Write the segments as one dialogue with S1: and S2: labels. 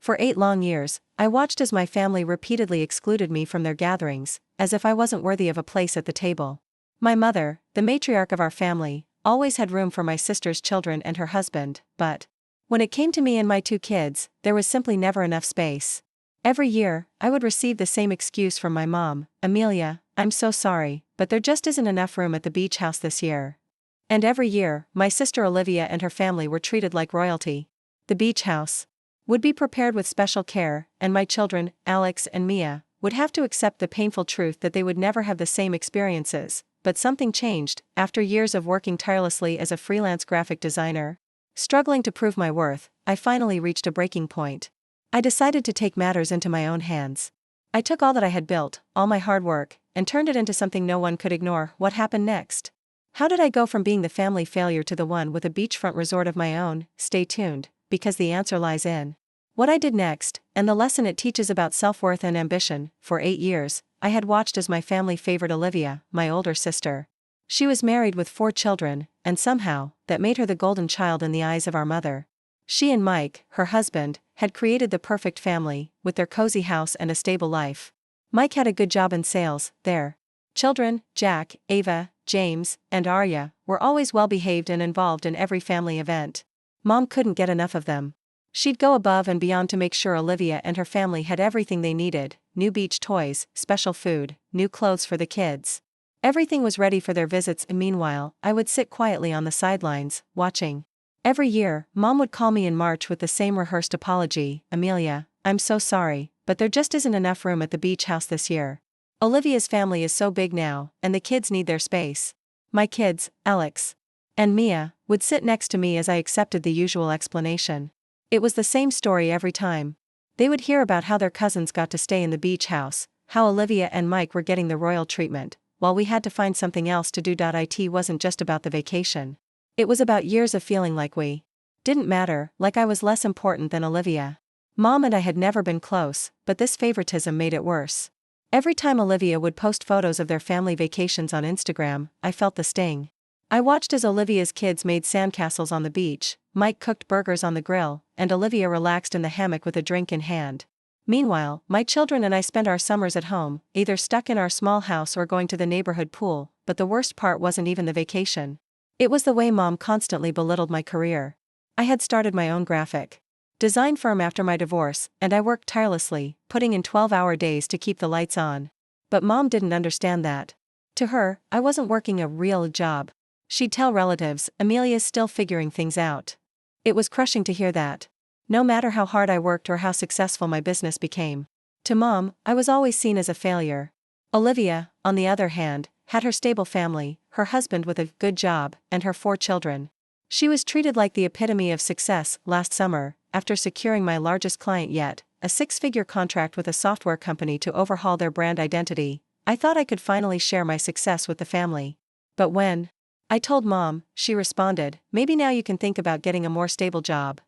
S1: For 8 long years, I watched as my family repeatedly excluded me from their gatherings, as if I wasn't worthy of a place at the table. My mother, the matriarch of our family, always had room for my sister's children and her husband, but when it came to me and my 2 kids, there was simply never enough space. Every year, I would receive the same excuse from my mom: "Amelia, I'm so sorry, but there just isn't enough room at the beach house this year." And every year, my sister Olivia and her family were treated like royalty. The beach house would be prepared with special care, and my children, Alex and Mia, would have to accept the painful truth that they would never have the same experiences. But something changed. After years of working tirelessly as a freelance graphic designer, struggling to prove my worth, I finally reached a breaking point. I decided to take matters into my own hands. I took all that I had built, all my hard work, and turned it into something no one could ignore. What happened next? How did I go from being the family failure to the one with a beachfront resort of my own? Stay tuned, because the answer lies in what I did next, and the lesson it teaches about self-worth and ambition. For 8 years, I had watched as my family favored Olivia, my older sister. She was married with 4 children, and somehow, that made her the golden child in the eyes of our mother. She and Mike, her husband, had created the perfect family, with their cozy house and a stable life. Mike had a good job in sales. Their children, Jack, Ava, James, and Arya, were always well-behaved and involved in every family event. Mom couldn't get enough of them. She'd go above and beyond to make sure Olivia and her family had everything they needed: new beach toys, special food, new clothes for the kids. Everything was ready for their visits, and meanwhile, I would sit quietly on the sidelines, watching. Every year, Mom would call me in March with the same rehearsed apology: "Amelia, I'm so sorry, but there just isn't enough room at the beach house this year. Olivia's family is so big now, and the kids need their space." My kids, Alex and Mia, would sit next to me as I accepted the usual explanation. It was the same story every time. They would hear about how their cousins got to stay in the beach house, how Olivia and Mike were getting the royal treatment, while we had to find something else to do. It wasn't just about the vacation. It was about years of feeling like we didn't matter, like I was less important than Olivia. Mom and I had never been close, but this favoritism made it worse. Every time Olivia would post photos of their family vacations on Instagram, I felt the sting. I watched as Olivia's kids made sandcastles on the beach, Mike cooked burgers on the grill, and Olivia relaxed in the hammock with a drink in hand. Meanwhile, my children and I spent our summers at home, either stuck in our small house or going to the neighborhood pool. But the worst part wasn't even the vacation. It was the way Mom constantly belittled my career. I had started my own graphic design firm after my divorce, and I worked tirelessly, putting in 12-hour days to keep the lights on. But Mom didn't understand that. To her, I wasn't working a real job. She'd tell relatives, "Amelia's still figuring things out." It was crushing to hear that. No matter how hard I worked or how successful my business became, to Mom, I was always seen as a failure. Olivia, on the other hand, had her stable family, her husband with a good job, and her 4 children. She was treated like the epitome of success. Last summer, after securing my largest client yet, a 6-figure contract with a software company to overhaul their brand identity, I thought I could finally share my success with the family. But when I told Mom, she responded, "Maybe now you can think about getting a more stable job."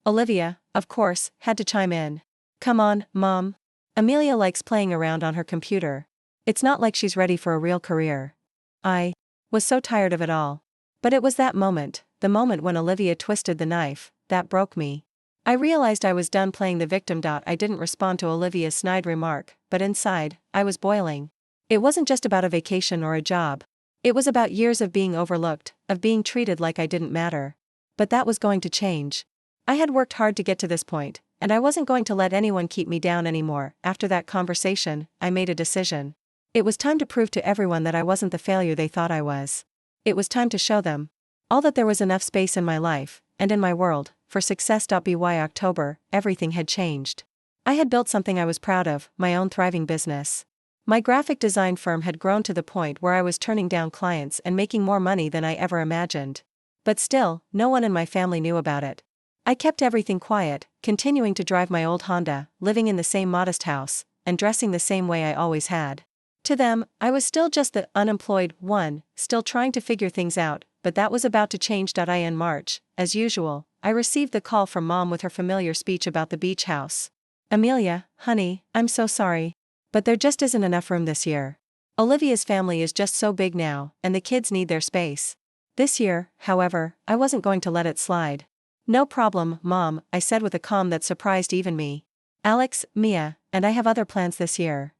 S1: Olivia, of course, had to chime in. "Come on, Mom. Amelia likes playing around on her computer. It's not like she's ready for a real career." I was so tired of it all. But it was that moment, the moment when Olivia twisted the knife, that broke me. I realized I was done playing the victim. I didn't respond to Olivia's snide remark, but inside, I was boiling. It wasn't just about a vacation or a job. It was about years of being overlooked, of being treated like I didn't matter. But that was going to change. I had worked hard to get to this point, and I wasn't going to let anyone keep me down anymore. After that conversation, I made a decision. It was time to prove to everyone that I wasn't the failure they thought I was. It was time to show them all that there was enough space in my life, and in my world, for success. By October, everything had changed. I had built something I was proud of, my own thriving business. My graphic design firm had grown to the point where I was turning down clients and making more money than I ever imagined. But still, no one in my family knew about it. I kept everything quiet, continuing to drive my old Honda, living in the same modest house, and dressing the same way I always had. To them, I was still just the unemployed one, still trying to figure things out, but that was about to change. In March, as usual, I received the call from Mom with her familiar speech about the beach house. "Amelia, honey, I'm so sorry. But there just isn't enough room this year. Olivia's family is just so big now, and the kids need their space." This year, however, I wasn't going to let it slide. "No problem, Mom," I said with a calm that surprised even me. Alex, Mia, and I have other plans this year.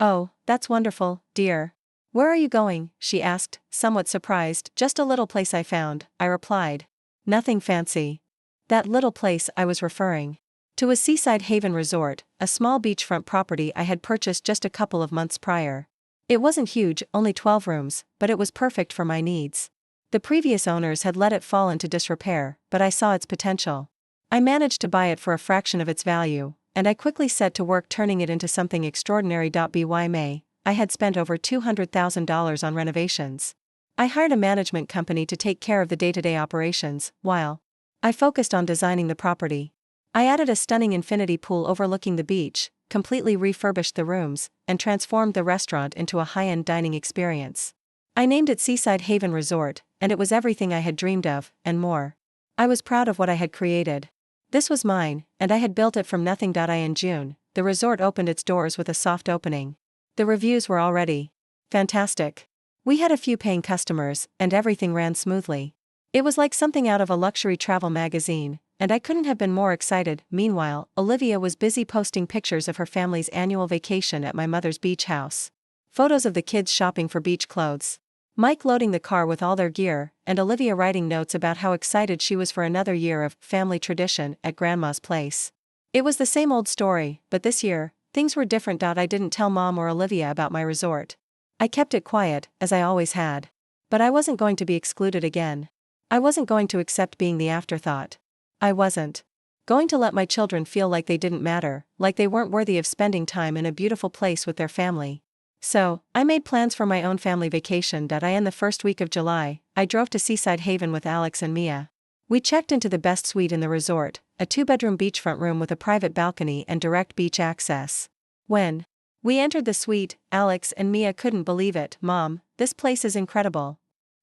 S1: Oh, that's wonderful, dear. Where are you going? She asked, somewhat surprised. Just a little place I found, I replied. Nothing fancy. That little place I was referring to a seaside haven resort, a small beachfront property I had purchased just a couple of months prior. It wasn't huge, only 12 rooms, but it was perfect for my needs. The previous owners had let it fall into disrepair, but I saw its potential. I managed to buy it for a fraction of its value, and I quickly set to work turning it into something extraordinary. By May, I had spent over $200,000 on renovations. I hired a management company to take care of the day-to-day operations, while I focused on designing the property. I added a stunning infinity pool overlooking the beach, completely refurbished the rooms, and transformed the restaurant into a high-end dining experience. I named it Seaside Haven Resort, and it was everything I had dreamed of, and more. I was proud of what I had created. This was mine, and I had built it from nothing. In June, the resort opened its doors with a soft opening. The reviews were already fantastic. We had a few paying customers, and everything ran smoothly. It was like something out of a luxury travel magazine, and I couldn't have been more excited. Meanwhile, Olivia was busy posting pictures of her family's annual vacation at my mother's beach house. Photos of the kids shopping for beach clothes, Mike loading the car with all their gear, and Olivia writing notes about how excited she was for another year of family tradition at Grandma's place. It was the same old story, but this year, things were different. I didn't tell Mom or Olivia about my resort. I kept it quiet, as I always had. But I wasn't going to be excluded again. I wasn't going to accept being the afterthought. I wasn't going to let my children feel like they didn't matter, like they weren't worthy of spending time in a beautiful place with their family. So, I made plans for my own family vacation. In the first week of July, I drove to Seaside Haven with Alex and Mia. We checked into the best suite in the resort, a 2-bedroom beachfront room with a private balcony and direct beach access. When we entered the suite, Alex and Mia couldn't believe it. Mom, this place is incredible.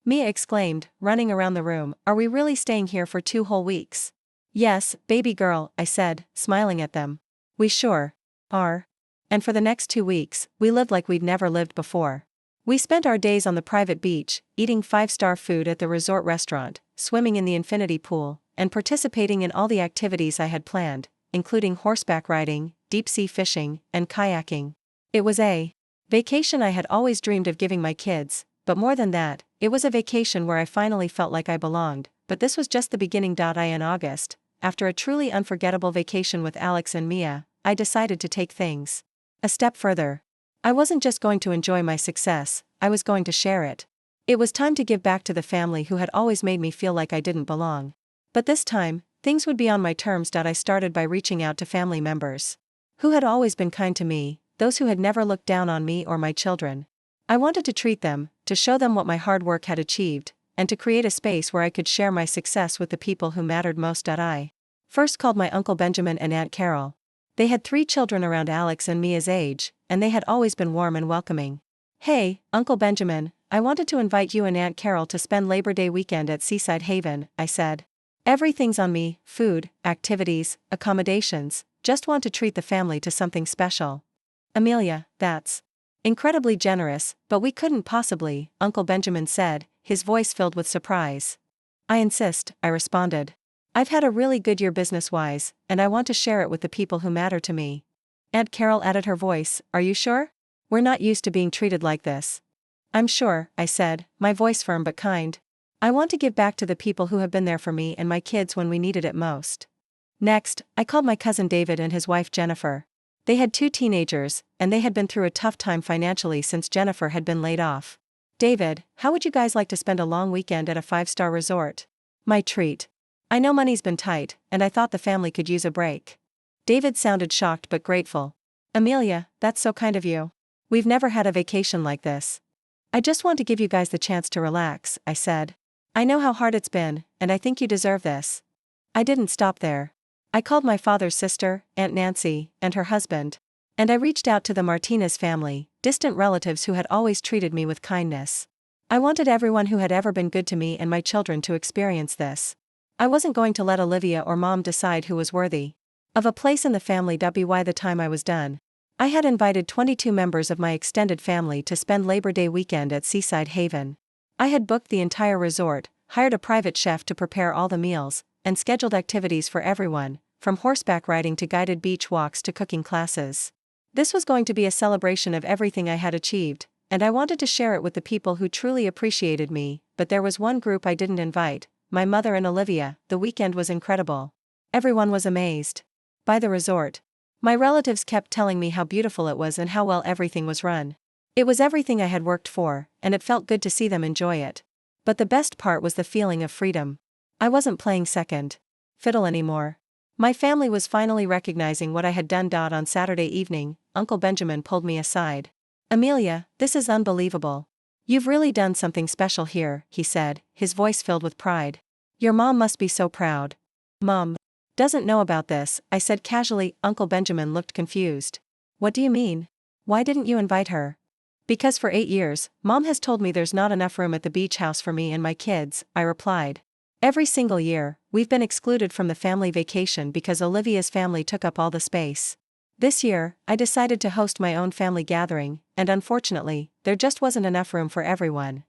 S1: Mia exclaimed, running around the room. Are we really staying here for 2 whole weeks? Yes, baby girl, I said, smiling at them. We sure are. And for the next 2 weeks, we lived like we'd never lived before. We spent our days on the private beach, eating 5-star food at the resort restaurant, swimming in the infinity pool, and participating in all the activities I had planned, including horseback riding, deep-sea fishing, and kayaking. It was a vacation I had always dreamed of giving my kids, but more than that, it was a vacation where I finally felt like I belonged. But this was just the beginning. In August, after a truly unforgettable vacation with Alex and Mia, I decided to take things a step further. I wasn't just going to enjoy my success, I was going to share it. It was time to give back to the family who had always made me feel like I didn't belong. But this time, things would be on my terms. I started by reaching out to family members who had always been kind to me, those who had never looked down on me or my children. I wanted to treat them, to show them what my hard work had achieved, and to create a space where I could share my success with the people who mattered most. I first called my Uncle Benjamin and Aunt Carol. They had 3 children around Alex and Mia's age, and they had always been warm and welcoming. Hey, Uncle Benjamin, I wanted to invite you and Aunt Carol to spend Labor Day weekend at Seaside Haven, I said. Everything's on me, food, activities, accommodations, just want to treat the family to something special. Amelia, that's incredibly generous, but we couldn't possibly, Uncle Benjamin said, his voice filled with surprise. I insist, I responded. I've had a really good year business-wise, and I want to share it with the people who matter to me. Aunt Carol added her voice, are you sure? We're not used to being treated like this. I'm sure, I said, my voice firm but kind. I want to give back to the people who have been there for me and my kids when we needed it most. Next, I called my cousin David and his wife Jennifer. They had 2 teenagers, and they had been through a tough time financially since Jennifer had been laid off. David, how would you guys like to spend a long weekend at a 5-star resort? My treat. I know money's been tight, and I thought the family could use a break. David sounded shocked but grateful. Amelia, that's so kind of you. We've never had a vacation like this. I just want to give you guys the chance to relax, I said. I know how hard it's been, and I think you deserve this. I didn't stop there. I called my father's sister, Aunt Nancy, and her husband. And I reached out to the Martinez family, distant relatives who had always treated me with kindness. I wanted everyone who had ever been good to me and my children to experience this. I wasn't going to let Olivia or Mom decide who was worthy of a place in the family. By the time I was done, I had invited 22 members of my extended family to spend Labor Day weekend at Seaside Haven. I had booked the entire resort, hired a private chef to prepare all the meals, and scheduled activities for everyone, from horseback riding to guided beach walks to cooking classes. This was going to be a celebration of everything I had achieved, and I wanted to share it with the people who truly appreciated me, but there was one group I didn't invite: my mother and Olivia. The weekend was incredible. Everyone was amazed by the resort. My relatives kept telling me how beautiful it was and how well everything was run. It was everything I had worked for, and it felt good to see them enjoy it. But the best part was the feeling of freedom. I wasn't playing second fiddle anymore. My family was finally recognizing what I had done. On Saturday evening, Uncle Benjamin pulled me aside. "Amelia, this is unbelievable. You've really done something special here," he said, his voice filled with pride. "Your mom must be so proud." "Mom doesn't know about this," I said casually. Uncle Benjamin looked confused. "What do you mean? Why didn't you invite her?" "Because for 8 years, Mom has told me there's not enough room at the beach house for me and my kids," I replied. "Every single year, we've been excluded from the family vacation because Olivia's family took up all the space. This year, I decided to host my own family gathering, and unfortunately, there just wasn't enough room for everyone."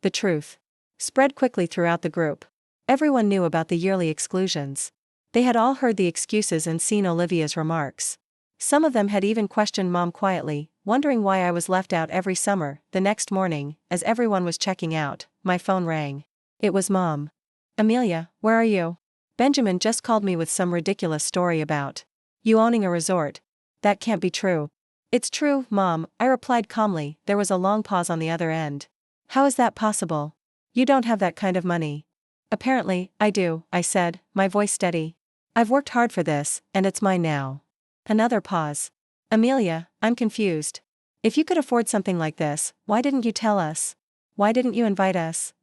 S1: The truth spread quickly throughout the group. Everyone knew about the yearly exclusions. They had all heard the excuses and seen Olivia's remarks. Some of them had even questioned Mom quietly, wondering why I was left out every summer. The next morning, as everyone was checking out, my phone rang. It was Mom. "Amelia, where are you? Benjamin just called me with some ridiculous story about you owning a resort. That can't be true." "It's true, Mom," I replied calmly. There was a long pause on the other end. "How is that possible? You don't have that kind of money." "Apparently, I do," I said, my voice steady. "I've worked hard for this, and it's mine now." Another pause. "Amelia, I'm confused. If you could afford something like this, why didn't you tell us? Why didn't you invite us?"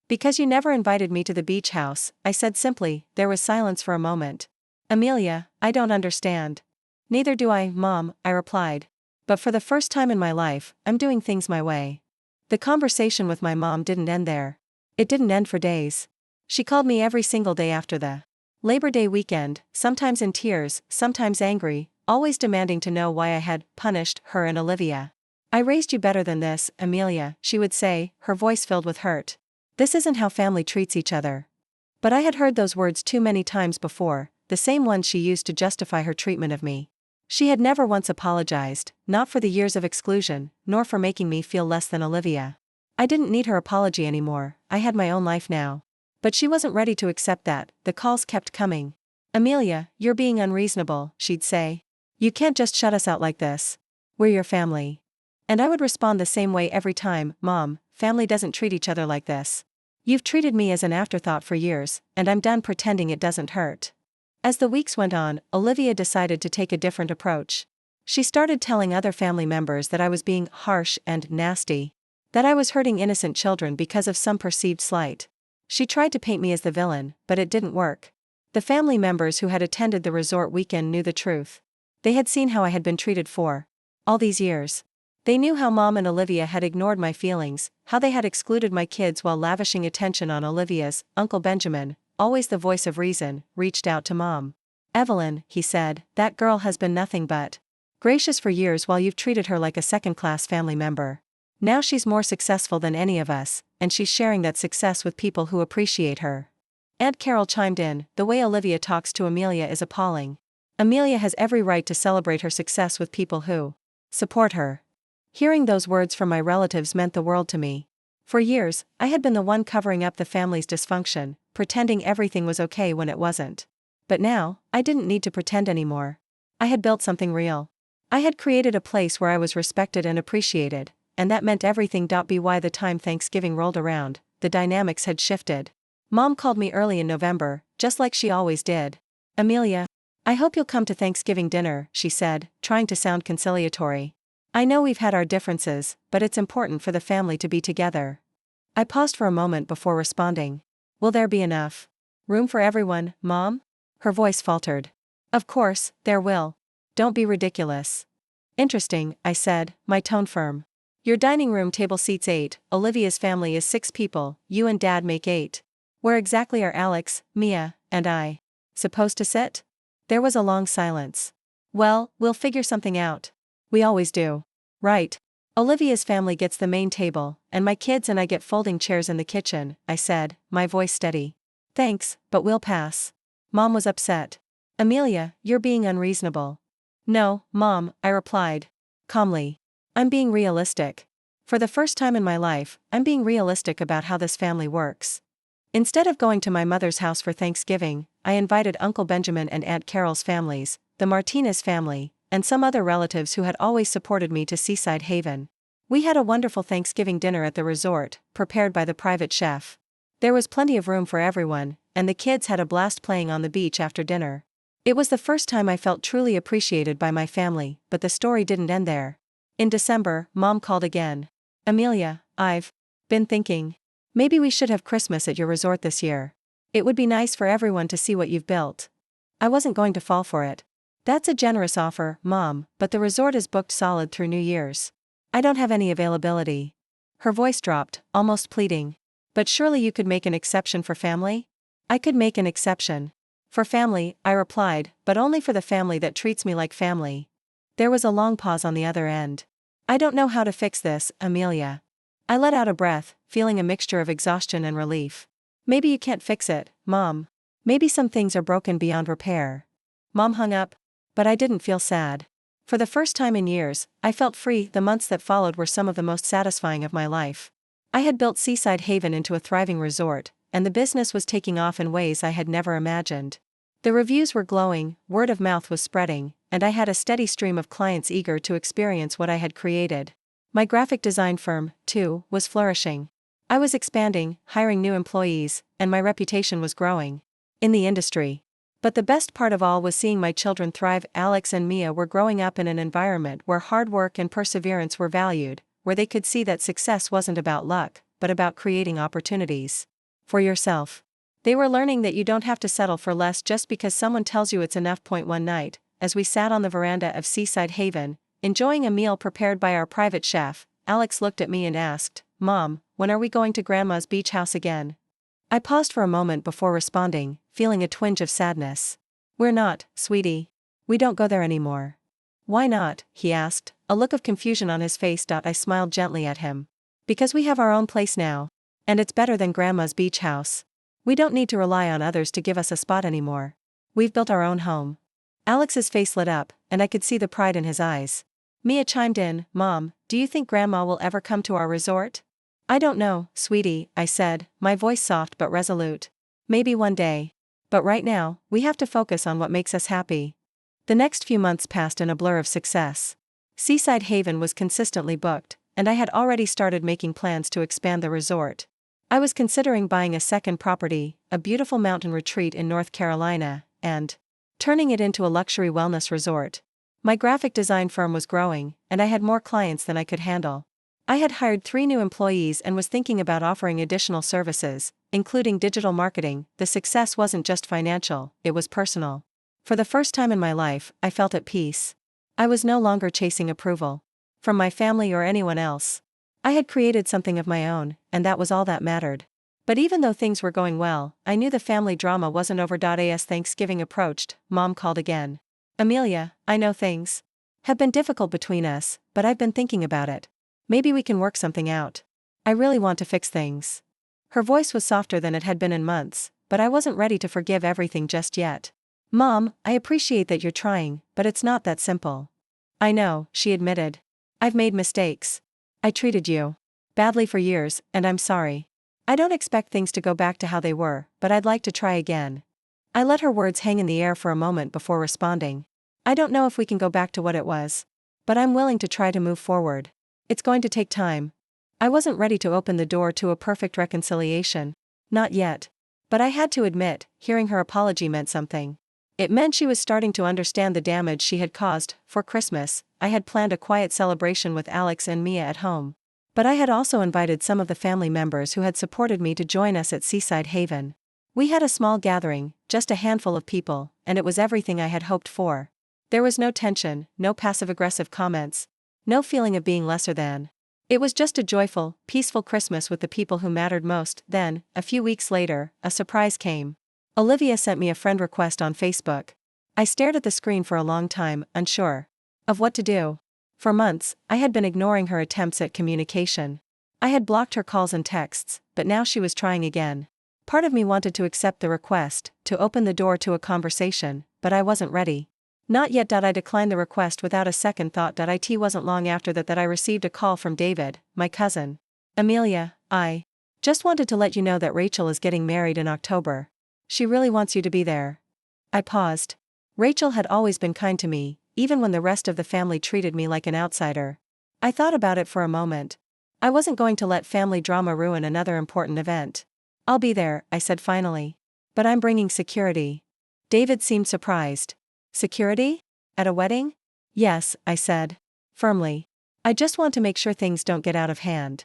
S1: "Because you never invited me to the beach house," I said simply. There was silence for a moment. "Amelia, I don't understand." "Neither do I, Mom," I replied. "But for the first time in my life, I'm doing things my way." The conversation with my mom didn't end there. It didn't end for days. She called me every single day after the Labor Day weekend, sometimes in tears, sometimes angry, always demanding to know why I had punished her and Olivia. "I raised you better than this, Amelia," she would say, her voice filled with hurt. "This isn't how family treats each other." But I had heard those words too many times before, the same ones she used to justify her treatment of me. She had never once apologized, not for the years of exclusion, nor for making me feel less than Olivia. I didn't need her apology anymore. I had my own life now. But she wasn't ready to accept that. The calls kept coming. "Amelia, you're being unreasonable," she'd say. "You can't just shut us out like this. We're your family." And I would respond the same way every time: "Mom, family doesn't treat each other like this. You've treated me as an afterthought for years, and I'm done pretending it doesn't hurt." As the weeks went on, Olivia decided to take a different approach. She started telling other family members that I was being harsh and nasty, that I was hurting innocent children because of some perceived slight. She tried to paint me as the villain, but it didn't work. The family members who had attended the resort weekend knew the truth. They had seen how I had been treated for all these years. They knew how Mom and Olivia had ignored my feelings, how they had excluded my kids while lavishing attention on Olivia's. Uncle Benjamin, always the voice of reason, reached out to Mom. "Evelyn," he said, "that girl has been nothing but gracious for years while you've treated her like a second-class family member. Now she's more successful than any of us, and she's sharing that success with people who appreciate her." Aunt Carol chimed in, "The way Olivia talks to Amelia is appalling. Amelia has every right to celebrate her success with people who support her." Hearing those words from my relatives meant the world to me. For years, I had been the one covering up the family's dysfunction, pretending everything was okay when it wasn't. But now, I didn't need to pretend anymore. I had built something real. I had created a place where I was respected and appreciated, and that meant everything. By the time Thanksgiving rolled around, the dynamics had shifted. Mom called me early in November, just like she always did. "Amelia, I hope you'll come to Thanksgiving dinner," she said, trying to sound conciliatory. "I know we've had our differences, but it's important for the family to be together." I paused for a moment before responding. "Will there be enough room for everyone, Mom?" Her voice faltered. "Of course, there will. Don't be ridiculous." "Interesting," I said, my tone firm. "Your dining room table seats 8, Olivia's family is 6 people, you and Dad make 8. Where exactly are Alex, Mia, and I supposed to sit?" There was a long silence. "Well, we'll figure something out. We always do. Right. Olivia's family gets the main table, and my kids and I get folding chairs in the kitchen," I said, my voice steady. "Thanks, but we'll pass." Mom was upset. Amelia, you're being unreasonable. No, Mom, I replied. Calmly. I'm being realistic. For the first time in my life, I'm being realistic about how this family works. Instead of going to my mother's house for Thanksgiving, I invited Uncle Benjamin and Aunt Carol's families, the Martinez family, and some other relatives who had always supported me to Seaside Haven. We had a wonderful Thanksgiving dinner at the resort, prepared by the private chef. There was plenty of room for everyone, and the kids had a blast playing on the beach after dinner. It was the first time I felt truly appreciated by my family, but the story didn't end there. In December, Mom called again. Amelia, I've been thinking. Maybe we should have Christmas at your resort this year. It would be nice for everyone to see what you've built. I wasn't going to fall for it. That's a generous offer, Mom, but the resort is booked solid through New Year's. I don't have any availability. Her voice dropped, almost pleading. But surely you could make an exception for family? I could make an exception. For family, I replied, but only for the family that treats me like family. There was a long pause on the other end. I don't know how to fix this, Amelia. I let out a breath, feeling a mixture of exhaustion and relief. Maybe you can't fix it, Mom. Maybe some things are broken beyond repair. Mom hung up, but I didn't feel sad. For the first time in years, I felt free. The months that followed were some of the most satisfying of my life. I had built Seaside Haven into a thriving resort, and the business was taking off in ways I had never imagined. The reviews were glowing, word of mouth was spreading, and I had a steady stream of clients eager to experience what I had created. My graphic design firm, too, was flourishing. I was expanding, hiring new employees, and my reputation was growing in the industry. But the best part of all was seeing my children thrive. Alex and Mia were growing up in an environment where hard work and perseverance were valued, where they could see that success wasn't about luck, but about creating opportunities for yourself. They were learning that you don't have to settle for less just because someone tells you it's enough. One night, as we sat on the veranda of Seaside Haven, enjoying a meal prepared by our private chef, Alex looked at me and asked, Mom, when are we going to Grandma's beach house again? I paused for a moment before responding, feeling a twinge of sadness. We're not, sweetie. We don't go there anymore. Why not? He asked, a look of confusion on his face. I smiled gently at him. Because we have our own place now. And it's better than Grandma's beach house. We don't need to rely on others to give us a spot anymore. We've built our own home. Alex's face lit up, and I could see the pride in his eyes. Mia chimed in, Mom, do you think Grandma will ever come to our resort? I don't know, sweetie, I said, my voice soft but resolute. Maybe one day. But right now, we have to focus on what makes us happy. The next few months passed in a blur of success. Seaside Haven was consistently booked, and I had already started making plans to expand the resort. I was considering buying a second property, a beautiful mountain retreat in North Carolina, and turning it into a luxury wellness resort. My graphic design firm was growing, and I had more clients than I could handle. I had hired 3 new employees and was thinking about offering additional services, including digital marketing. The success wasn't just financial, it was personal. For the first time in my life, I felt at peace. I was no longer chasing approval from my family or anyone else. I had created something of my own, and that was all that mattered. But even though things were going well, I knew the family drama wasn't over. As Thanksgiving approached, Mom called again. Amelia, I know things have been difficult between us, but I've been thinking about it. Maybe we can work something out. I really want to fix things. Her voice was softer than it had been in months, but I wasn't ready to forgive everything just yet. Mom, I appreciate that you're trying, but it's not that simple. I know, she admitted. I've made mistakes. I treated you badly for years, and I'm sorry. I don't expect things to go back to how they were, but I'd like to try again. I let her words hang in the air for a moment before responding. I don't know if we can go back to what it was. But I'm willing to try to move forward. It's going to take time. I wasn't ready to open the door to a perfect reconciliation. Not yet. But I had to admit, hearing her apology meant something. It meant she was starting to understand the damage she had caused. For Christmas, I had planned a quiet celebration with Alex and Mia at home. But I had also invited some of the family members who had supported me to join us at Seaside Haven. We had a small gathering, just a handful of people, and it was everything I had hoped for. There was no tension, no passive-aggressive comments, no feeling of being lesser than. It was just a joyful, peaceful Christmas with the people who mattered most. Then, a few weeks later, a surprise came. Olivia sent me a friend request on Facebook. I stared at the screen for a long time, unsure of what to do. For months, I had been ignoring her attempts at communication. I had blocked her calls and texts, but now she was trying again. Part of me wanted to accept the request, to open the door to a conversation, but I wasn't ready. Not yet. I declined the request without a second thought. It wasn't long after that I received a call from David, my cousin. Amelia, I just wanted to let you know that Rachel is getting married in October. She really wants you to be there. I paused. Rachel had always been kind to me, even when the rest of the family treated me like an outsider. I thought about it for a moment. I wasn't going to let family drama ruin another important event. I'll be there, I said finally. But I'm bringing security. David seemed surprised. Security? At a wedding? Yes, I said. Firmly. I just want to make sure things don't get out of hand.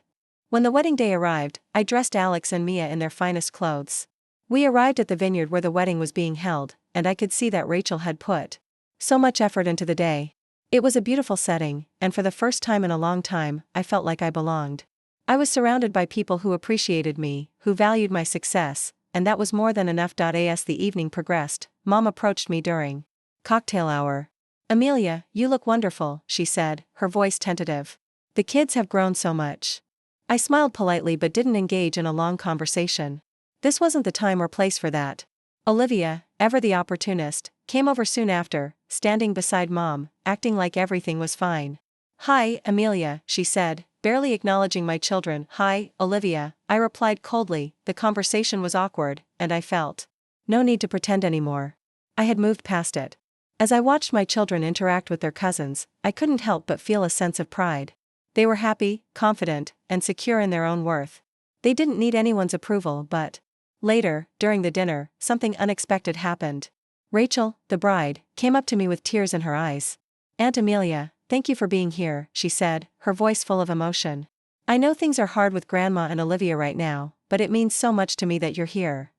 S1: When the wedding day arrived, I dressed Alex and Mia in their finest clothes. We arrived at the vineyard where the wedding was being held, and I could see that Rachel had put so much effort into the day. It was a beautiful setting, and for the first time in a long time, I felt like I belonged. I was surrounded by people who appreciated me, who valued my success, and that was more than enough. As the evening progressed, Mom approached me during cocktail hour. Amelia, you look wonderful, she said, her voice tentative. The kids have grown so much. I smiled politely but didn't engage in a long conversation. This wasn't the time or place for that. Olivia, ever the opportunist, came over soon after, standing beside Mom, acting like everything was fine. Hi, Amelia, she said, barely acknowledging my children. Hi, Olivia, I replied coldly. The conversation was awkward, and I felt no need to pretend anymore. I had moved past it. As I watched my children interact with their cousins, I couldn't help but feel a sense of pride. They were happy, confident, and secure in their own worth. They didn't need anyone's approval. But later, during the dinner, something unexpected happened. Rachel, the bride, came up to me with tears in her eyes. Aunt Amelia, thank you for being here, she said, her voice full of emotion. I know things are hard with Grandma and Olivia right now, but it means so much to me that you're here.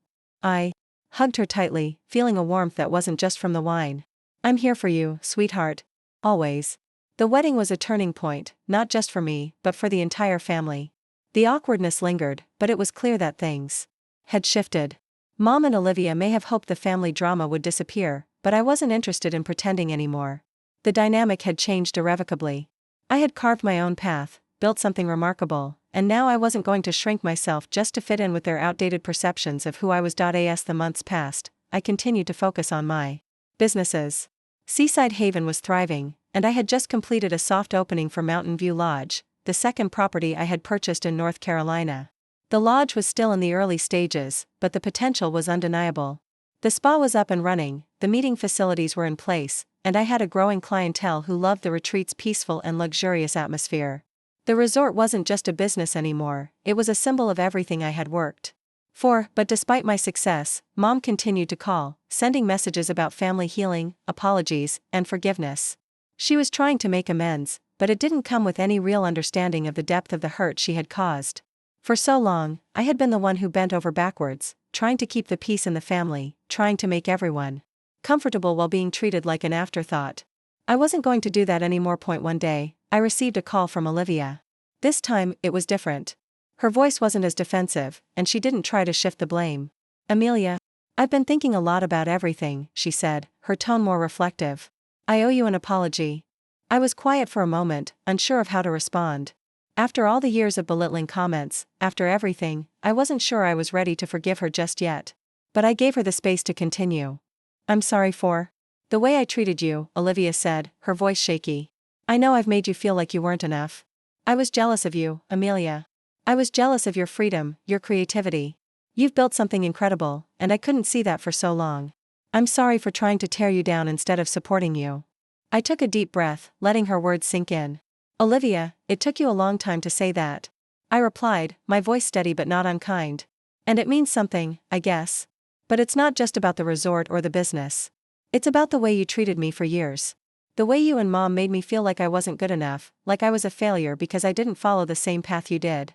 S1: I hugged her tightly, feeling a warmth that wasn't just from the wine. I'm here for you, sweetheart. Always. The wedding was a turning point, not just for me, but for the entire family. The awkwardness lingered, but it was clear that things had shifted. Mom and Olivia may have hoped the family drama would disappear, but I wasn't interested in pretending anymore. The dynamic had changed irrevocably. I had carved my own path, built something remarkable, and now I wasn't going to shrink myself just to fit in with their outdated perceptions of who I was. As the months passed, I continued to focus on my businesses. Seaside Haven was thriving, and I had just completed a soft opening for Mountain View Lodge, the second property I had purchased in North Carolina. The lodge was still in the early stages, but the potential was undeniable. The spa was up and running, the meeting facilities were in place, and I had a growing clientele who loved the retreat's peaceful and luxurious atmosphere. The resort wasn't just a business anymore, it was a symbol of everything I had worked for. But despite my success, Mom continued to call, sending messages about family healing, apologies, and forgiveness. She was trying to make amends, but it didn't come with any real understanding of the depth of the hurt she had caused. For so long, I had been the one who bent over backwards, trying to keep the peace in the family, trying to make everyone comfortable while being treated like an afterthought. I wasn't going to do that anymore. One day, I received a call from Olivia. This time, it was different. Her voice wasn't as defensive, and she didn't try to shift the blame. Amelia, I've been thinking a lot about everything, she said, her tone more reflective. I owe you an apology. I was quiet for a moment, unsure of how to respond. After all the years of belittling comments, after everything, I wasn't sure I was ready to forgive her just yet. But I gave her the space to continue. I'm sorry for the way I treated you, Olivia said, her voice shaky. I know I've made you feel like you weren't enough. I was jealous of you, Amelia. I was jealous of your freedom, your creativity. You've built something incredible, and I couldn't see that for so long. I'm sorry for trying to tear you down instead of supporting you. I took a deep breath, letting her words sink in. Olivia, it took you a long time to say that. I replied, my voice steady but not unkind. And it means something, I guess. But it's not just about the resort or the business. It's about the way you treated me for years. The way you and Mom made me feel like I wasn't good enough, like I was a failure because I didn't follow the same path you did.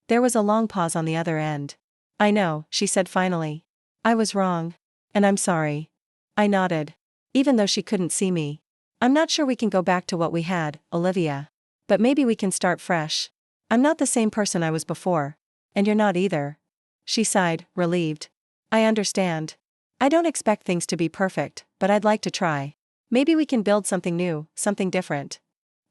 S1: There was a long pause on the other end. I know, she said finally. I was wrong. And I'm sorry. I nodded. Even though she couldn't see me. I'm not sure we can go back to what we had, Olivia. But maybe we can start fresh. I'm not the same person I was before. And you're not either. She sighed, relieved. I understand. I don't expect things to be perfect, but I'd like to try. Maybe we can build something new, something different.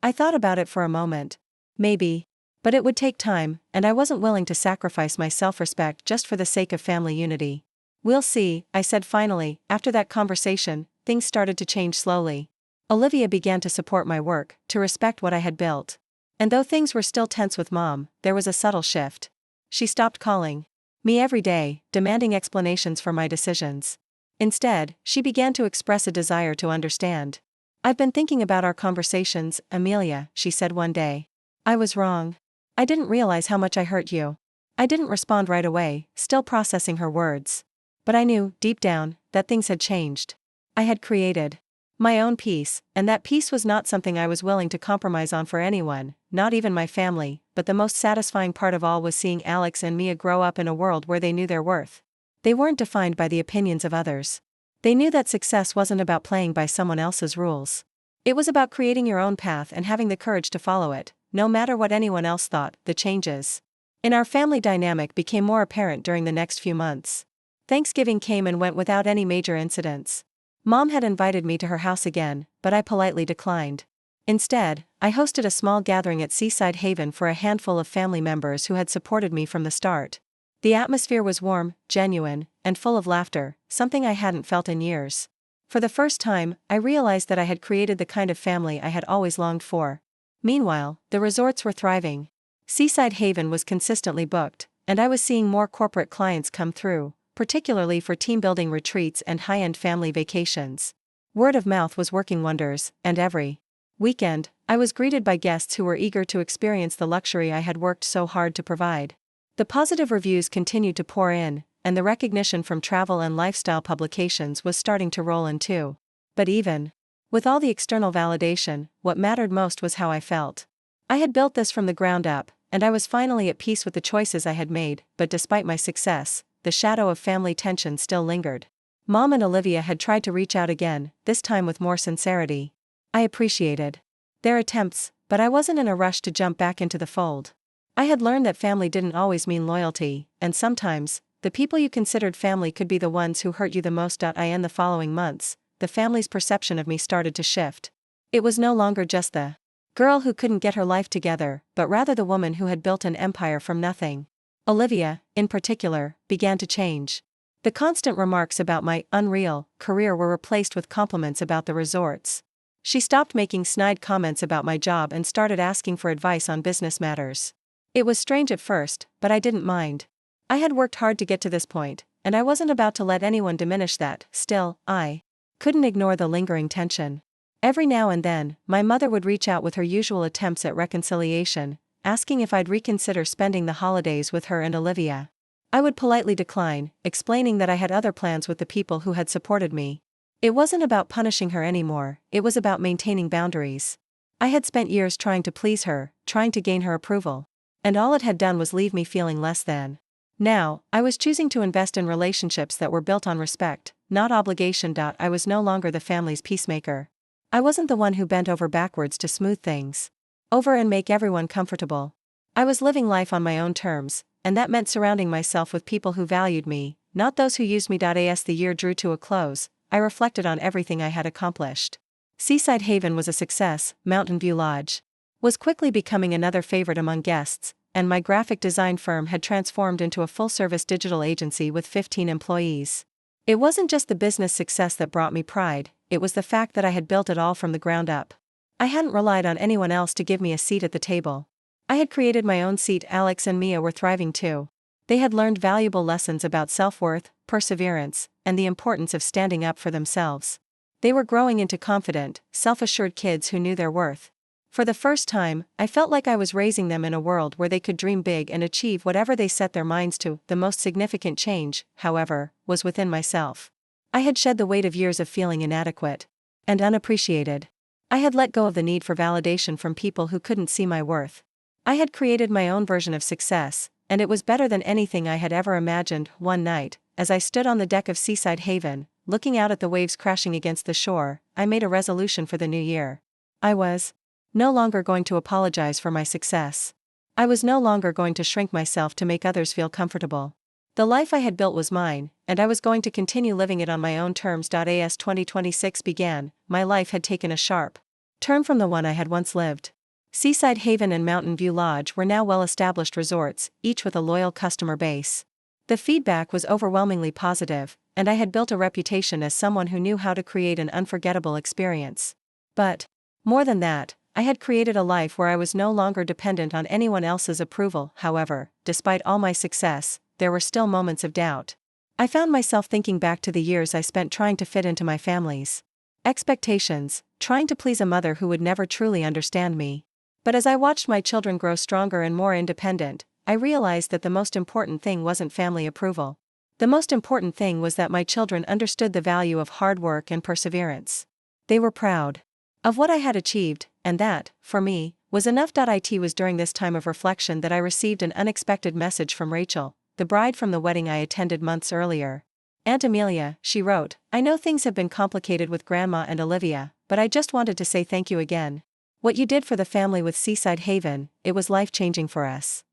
S1: I thought about it for a moment. Maybe. But it would take time, and I wasn't willing to sacrifice my self-respect just for the sake of family unity. We'll see, I said finally. After that conversation, things started to change slowly. Olivia began to support my work, to respect what I had built. And though things were still tense with Mom, there was a subtle shift. She stopped calling me every day, demanding explanations for my decisions. Instead, she began to express a desire to understand. "I've been thinking about our conversations, Amelia," she said one day. "I was wrong. I didn't realize how much I hurt you." I didn't respond right away, still processing her words. But I knew, deep down, that things had changed. I had created my own peace, and that peace was not something I was willing to compromise on for anyone, not even my family. But the most satisfying part of all was seeing Alex and Mia grow up in a world where they knew their worth. They weren't defined by the opinions of others. They knew that success wasn't about playing by someone else's rules. It was about creating your own path and having the courage to follow it, no matter what anyone else thought. The changes in our family dynamic became more apparent during the next few months. Thanksgiving came and went without any major incidents. Mom had invited me to her house again, but I politely declined. Instead, I hosted a small gathering at Seaside Haven for a handful of family members who had supported me from the start. The atmosphere was warm, genuine, and full of laughter, something I hadn't felt in years. For the first time, I realized that I had created the kind of family I had always longed for. Meanwhile, the resorts were thriving. Seaside Haven was consistently booked, and I was seeing more corporate clients come through, particularly for team-building retreats and high-end family vacations. Word of mouth was working wonders, and every weekend, I was greeted by guests who were eager to experience the luxury I had worked so hard to provide. The positive reviews continued to pour in, and the recognition from travel and lifestyle publications was starting to roll in too. But even with all the external validation, what mattered most was how I felt. I had built this from the ground up, and I was finally at peace with the choices I had made. But despite my success, the shadow of family tension still lingered. Mom and Olivia had tried to reach out again, this time with more sincerity. I appreciated their attempts, but I wasn't in a rush to jump back into the fold. I had learned that family didn't always mean loyalty, and sometimes, the people you considered family could be the ones who hurt you the most. In the following months, the family's perception of me started to shift. It was no longer just the girl who couldn't get her life together, but rather the woman who had built an empire from nothing. Olivia, in particular, began to change. The constant remarks about my unreal career were replaced with compliments about the resorts. She stopped making snide comments about my job and started asking for advice on business matters. It was strange at first, but I didn't mind. I had worked hard to get to this point, and I wasn't about to let anyone diminish that. Still, I couldn't ignore the lingering tension. Every now and then, my mother would reach out with her usual attempts at reconciliation, asking if I'd reconsider spending the holidays with her and Olivia. I would politely decline, explaining that I had other plans with the people who had supported me. It wasn't about punishing her anymore, it was about maintaining boundaries. I had spent years trying to please her, trying to gain her approval. And all it had done was leave me feeling less than. Now, I was choosing to invest in relationships that were built on respect, not obligation. I was no longer the family's peacemaker. I wasn't the one who bent over backwards to smooth things over and make everyone comfortable. I was living life on my own terms, and that meant surrounding myself with people who valued me, not those who used me. As the year drew to a close, I reflected on everything I had accomplished. Seaside Haven was a success. Mountain View Lodge was quickly becoming another favorite among guests, and my graphic design firm had transformed into a full-service digital agency with 15 employees. It wasn't just the business success that brought me pride, it was the fact that I had built it all from the ground up. I hadn't relied on anyone else to give me a seat at the table. I had created my own seat. Alex and Mia were thriving too. They had learned valuable lessons about self-worth, perseverance, and the importance of standing up for themselves. They were growing into confident, self-assured kids who knew their worth. For the first time, I felt like I was raising them in a world where they could dream big and achieve whatever they set their minds to. The most significant change, however, was within myself. I had shed the weight of years of feeling inadequate and unappreciated. I had let go of the need for validation from people who couldn't see my worth. I had created my own version of success, and it was better than anything I had ever imagined. One night, as I stood on the deck of Seaside Haven, looking out at the waves crashing against the shore, I made a resolution for the new year. I was no longer going to apologize for my success. I was no longer going to shrink myself to make others feel comfortable. The life I had built was mine, and I was going to continue living it on my own terms. As 2026 began, my life had taken a sharp turn from the one I had once lived. Seaside Haven and Mountain View Lodge were now well-established resorts, each with a loyal customer base. The feedback was overwhelmingly positive, and I had built a reputation as someone who knew how to create an unforgettable experience. But, more than that, I had created a life where I was no longer dependent on anyone else's approval. However, despite all my success, there were still moments of doubt. I found myself thinking back to the years I spent trying to fit into my family's expectations, trying to please a mother who would never truly understand me. But as I watched my children grow stronger and more independent, I realized that the most important thing wasn't family approval. The most important thing was that my children understood the value of hard work and perseverance. They were proud of what I had achieved, and that, for me, was enough. It was during this time of reflection that I received an unexpected message from Rachel, the bride from the wedding I attended months earlier. "Aunt Amelia," she wrote, "I know things have been complicated with Grandma and Olivia, but I just wanted to say thank you again. What you did for the family with Seaside Haven, it was life-changing for us."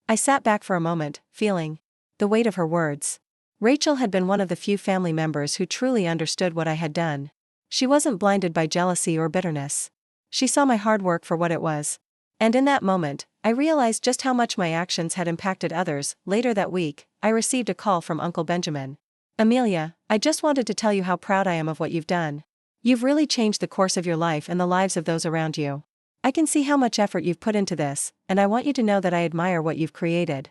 S1: I sat back for a moment, feeling the weight of her words. Rachel had been one of the few family members who truly understood what I had done. She wasn't blinded by jealousy or bitterness. She saw my hard work for what it was. And in that moment, I realized just how much my actions had impacted others. Later that week, I received a call from Uncle Benjamin. "Amelia, I just wanted to tell you how proud I am of what you've done. You've really changed the course of your life and the lives of those around you. I can see how much effort you've put into this, and I want you to know that I admire what you've created."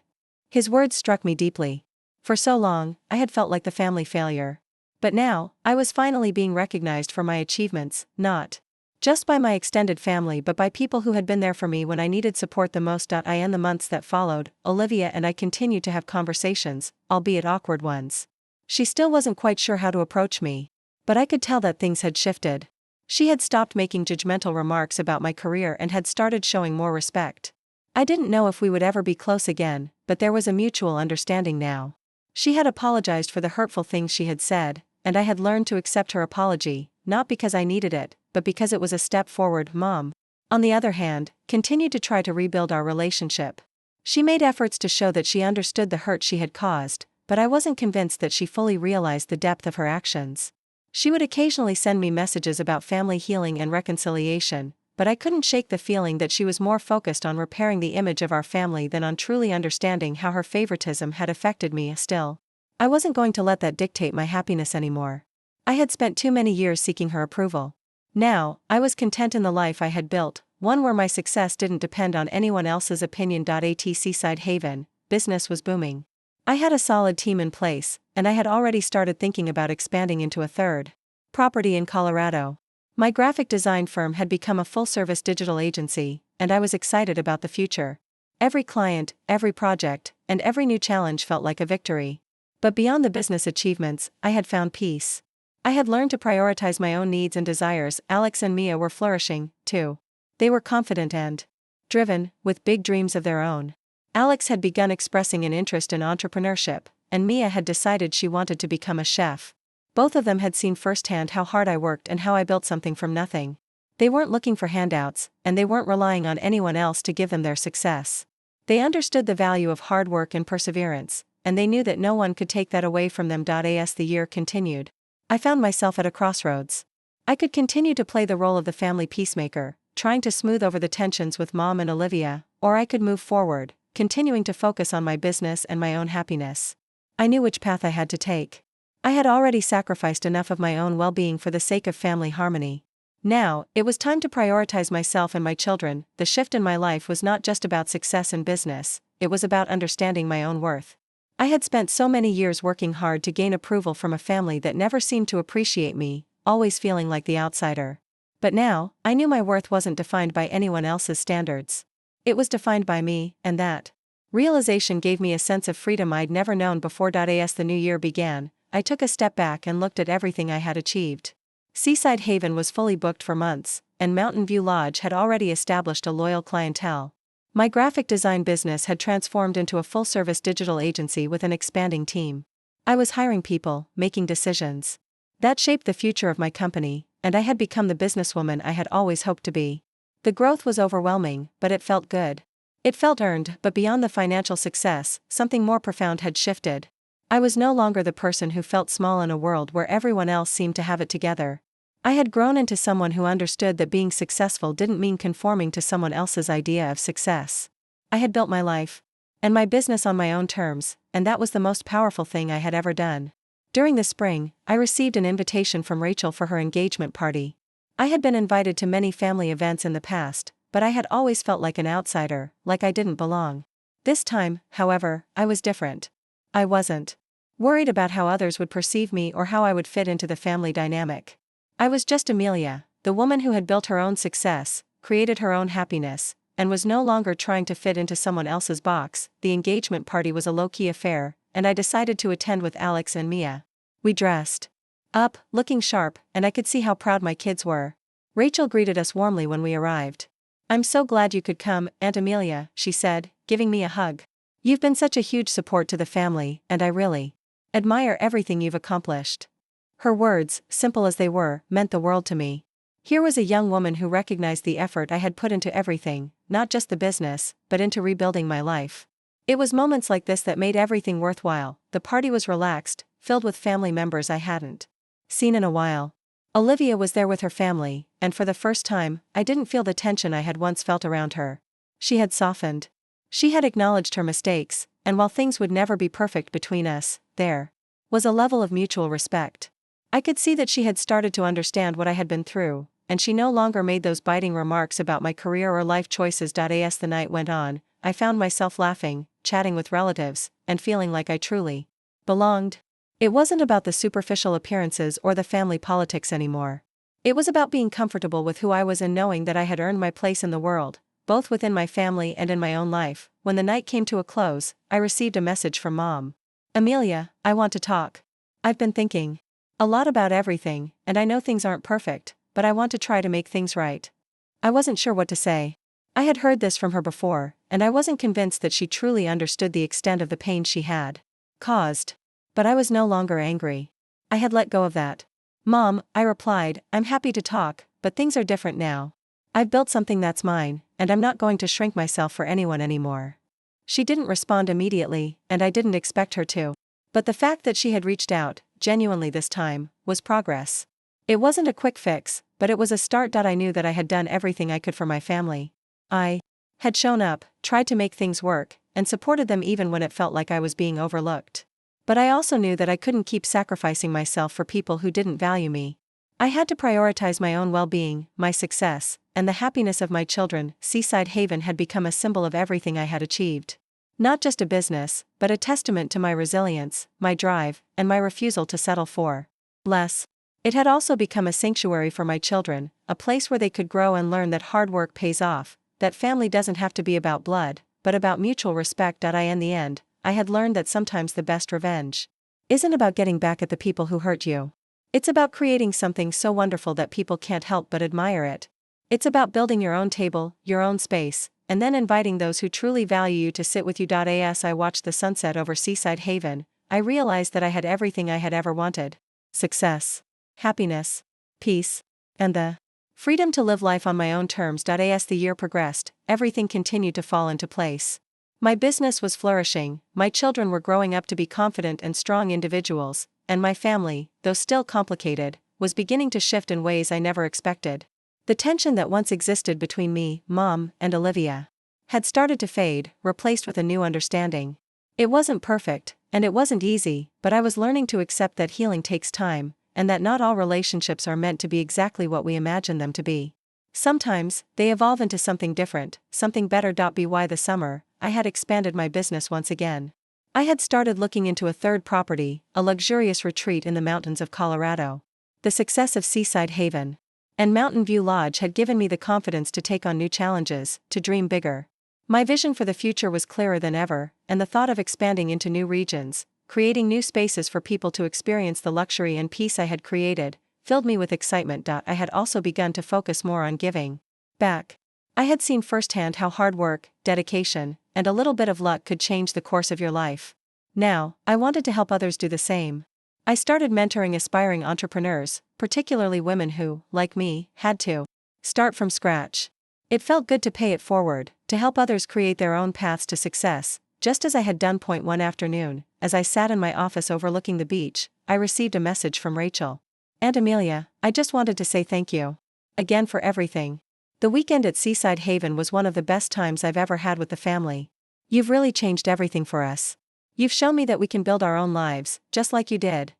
S1: His words struck me deeply. For so long, I had felt like the family failure. But now, I was finally being recognized for my achievements, not just by my extended family but by people who had been there for me when I needed support the most. In the months that followed, Olivia and I continued to have conversations, albeit awkward ones. She still wasn't quite sure how to approach me. But I could tell that things had shifted. She had stopped making judgmental remarks about my career and had started showing more respect. I didn't know if we would ever be close again, but there was a mutual understanding now. She had apologized for the hurtful things she had said, and I had learned to accept her apology, not because I needed it, but because it was a step forward. Mom, on the other hand, continued to try to rebuild our relationship. She made efforts to show that she understood the hurt she had caused, but I wasn't convinced that she fully realized the depth of her actions. She would occasionally send me messages about family healing and reconciliation, but I couldn't shake the feeling that she was more focused on repairing the image of our family than on truly understanding how her favoritism had affected me. Still, I wasn't going to let that dictate my happiness anymore. I had spent too many years seeking her approval. Now, I was content in the life I had built, one where my success didn't depend on anyone else's opinion. At Seaside Haven, business was booming. I had a solid team in place, and I had already started thinking about expanding into a third property in Colorado. My graphic design firm had become a full-service digital agency, and I was excited about the future. Every client, every project, and every new challenge felt like a victory. But beyond the business achievements, I had found peace. I had learned to prioritize my own needs and desires. Alex and Mia were flourishing, too. They were confident and driven, with big dreams of their own. Alex had begun expressing an interest in entrepreneurship, and Mia had decided she wanted to become a chef. Both of them had seen firsthand how hard I worked and how I built something from nothing. They weren't looking for handouts, and they weren't relying on anyone else to give them their success. They understood the value of hard work and perseverance, and they knew that no one could take that away from them. As the year continued, I found myself at a crossroads. I could continue to play the role of the family peacemaker, trying to smooth over the tensions with Mom and Olivia, or I could move forward, continuing to focus on my business and my own happiness. I knew which path I had to take. I had already sacrificed enough of my own well-being for the sake of family harmony. Now, it was time to prioritize myself and my children. The shift in my life was not just about success in business, it was about understanding my own worth. I had spent so many years working hard to gain approval from a family that never seemed to appreciate me, always feeling like the outsider. But now, I knew my worth wasn't defined by anyone else's standards. It was defined by me, and that realization gave me a sense of freedom I'd never known before. As the new year began, I took a step back and looked at everything I had achieved. Seaside Haven was fully booked for months, and Mountain View Lodge had already established a loyal clientele. My graphic design business had transformed into a full-service digital agency with an expanding team. I was hiring people, making decisions that shaped the future of my company, and I had become the businesswoman I had always hoped to be. The growth was overwhelming, but it felt good. It felt earned. But beyond the financial success, something more profound had shifted. I was no longer the person who felt small in a world where everyone else seemed to have it together. I had grown into someone who understood that being successful didn't mean conforming to someone else's idea of success. I had built my life and my business on my own terms, and that was the most powerful thing I had ever done. During the spring, I received an invitation from Rachel for her engagement party. I had been invited to many family events in the past, but I had always felt like an outsider, like I didn't belong. This time, however, I was different. I wasn't worried about how others would perceive me or how I would fit into the family dynamic. I was just Amelia, the woman who had built her own success, created her own happiness, and was no longer trying to fit into someone else's box. The engagement party was a low-key affair, and I decided to attend with Alex and Mia. We dressed up, looking sharp, and I could see how proud my kids were. Rachel greeted us warmly when we arrived. "I'm so glad you could come, Aunt Amelia," she said, giving me a hug. "You've been such a huge support to the family, and I really admire everything you've accomplished." Her words, simple as they were, meant the world to me. Here was a young woman who recognized the effort I had put into everything, not just the business, but into rebuilding my life. It was moments like this that made everything worthwhile. The party was relaxed, filled with family members I hadn't seen in a while. Olivia was there with her family, and for the first time, I didn't feel the tension I had once felt around her. She had softened. She had acknowledged her mistakes, and while things would never be perfect between us, there was a level of mutual respect. I could see that she had started to understand what I had been through, and she no longer made those biting remarks about my career or life choices. As the night went on, I found myself laughing, chatting with relatives, and feeling like I truly belonged. It wasn't about the superficial appearances or the family politics anymore. It was about being comfortable with who I was and knowing that I had earned my place in the world, both within my family and in my own life. When the night came to a close, I received a message from Mom. "Amelia, I want to talk. I've been thinking a lot about everything, and I know things aren't perfect, but I want to try to make things right." I wasn't sure what to say. I had heard this from her before, and I wasn't convinced that she truly understood the extent of the pain she had caused. But I was no longer angry. I had let go of that. "Mom," I replied, "I'm happy to talk, but things are different now. I've built something that's mine, and I'm not going to shrink myself for anyone anymore." She didn't respond immediately, and I didn't expect her to. But the fact that she had reached out, genuinely this time, was progress. It wasn't a quick fix, but it was a start. I knew that I had done everything I could for my family. I had shown up, tried to make things work, and supported them even when it felt like I was being overlooked. But I also knew that I couldn't keep sacrificing myself for people who didn't value me. I had to prioritize my own well-being, my success, and the happiness of my children. Seaside Haven had become a symbol of everything I had achieved. Not just a business, but a testament to my resilience, my drive, and my refusal to settle for less. It had also become a sanctuary for my children, a place where they could grow and learn that hard work pays off, that family doesn't have to be about blood, but about mutual respect. In the end, I had learned that sometimes the best revenge isn't about getting back at the people who hurt you. It's about creating something so wonderful that people can't help but admire it. It's about building your own table, your own space, and then inviting those who truly value you to sit with you. As I watched the sunset over Seaside Haven, I realized that I had everything I had ever wanted: success, happiness, peace, and the freedom to live life on my own terms. As the year progressed, everything continued to fall into place. My business was flourishing, my children were growing up to be confident and strong individuals, and my family, though still complicated, was beginning to shift in ways I never expected. The tension that once existed between me, Mom, and Olivia had started to fade, replaced with a new understanding. It wasn't perfect, and it wasn't easy, but I was learning to accept that healing takes time, and that not all relationships are meant to be exactly what we imagine them to be. Sometimes, they evolve into something different, something better. By the summer, I had expanded my business once again. I had started looking into a third property, a luxurious retreat in the mountains of Colorado. The success of Seaside Haven and Mountain View Lodge had given me the confidence to take on new challenges, to dream bigger. My vision for the future was clearer than ever, and the thought of expanding into new regions, creating new spaces for people to experience the luxury and peace I had created, filled me with excitement. I had also begun to focus more on giving back. I had seen firsthand how hard work, dedication, and a little bit of luck could change the course of your life. Now, I wanted to help others do the same. I started mentoring aspiring entrepreneurs, particularly women who, like me, had to start from scratch. It felt good to pay it forward, to help others create their own paths to success, just as I had done. One afternoon, as I sat in my office overlooking the beach, I received a message from Rachel. Aunt Amelia, I just wanted to say thank you. Again for everything. The weekend at Seaside Haven was one of the best times I've ever had with the family. You've really changed everything for us. You've shown me that we can build our own lives, just like you did."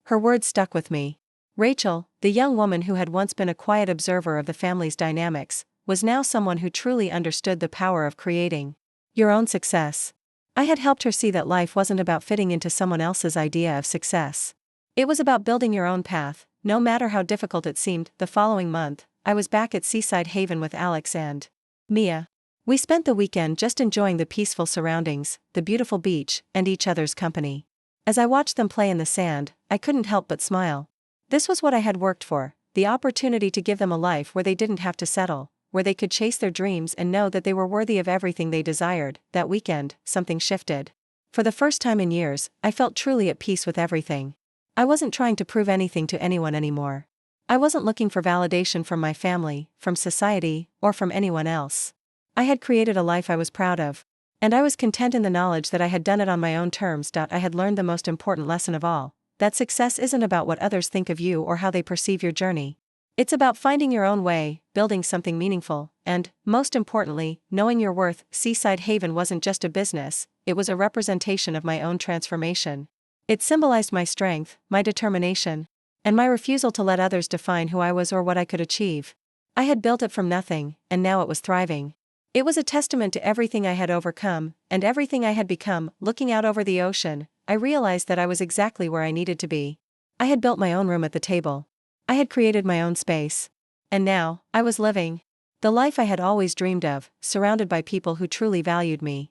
S1: Her words stuck with me. Rachel, the young woman who had once been a quiet observer of the family's dynamics, was now someone who truly understood the power of creating your own success. I had helped her see that life wasn't about fitting into someone else's idea of success. It was about building your own path, no matter how difficult it seemed. The following month, I was back at Seaside Haven with Alex and Mia. We spent the weekend just enjoying the peaceful surroundings, the beautiful beach, and each other's company. As I watched them play in the sand, I couldn't help but smile. This was what I had worked for, the opportunity to give them a life where they didn't have to settle, where they could chase their dreams and know that they were worthy of everything they desired. That weekend, something shifted. For the first time in years, I felt truly at peace with everything. I wasn't trying to prove anything to anyone anymore. I wasn't looking for validation from my family, from society, or from anyone else. I had created a life I was proud of. And I was content in the knowledge that I had done it on my own terms. I had learned the most important lesson of all, that success isn't about what others think of you or how they perceive your journey. It's about finding your own way, building something meaningful, and, most importantly, knowing your worth. Seaside Haven wasn't just a business, it was a representation of my own transformation. It symbolized my strength, my determination, and my refusal to let others define who I was or what I could achieve. I had built it from nothing, and now it was thriving. It was a testament to everything I had overcome, and everything I had become. Looking out over the ocean, I realized that I was exactly where I needed to be. I had built my own room at the table. I had created my own space. And now, I was living the life I had always dreamed of, surrounded by people who truly valued me.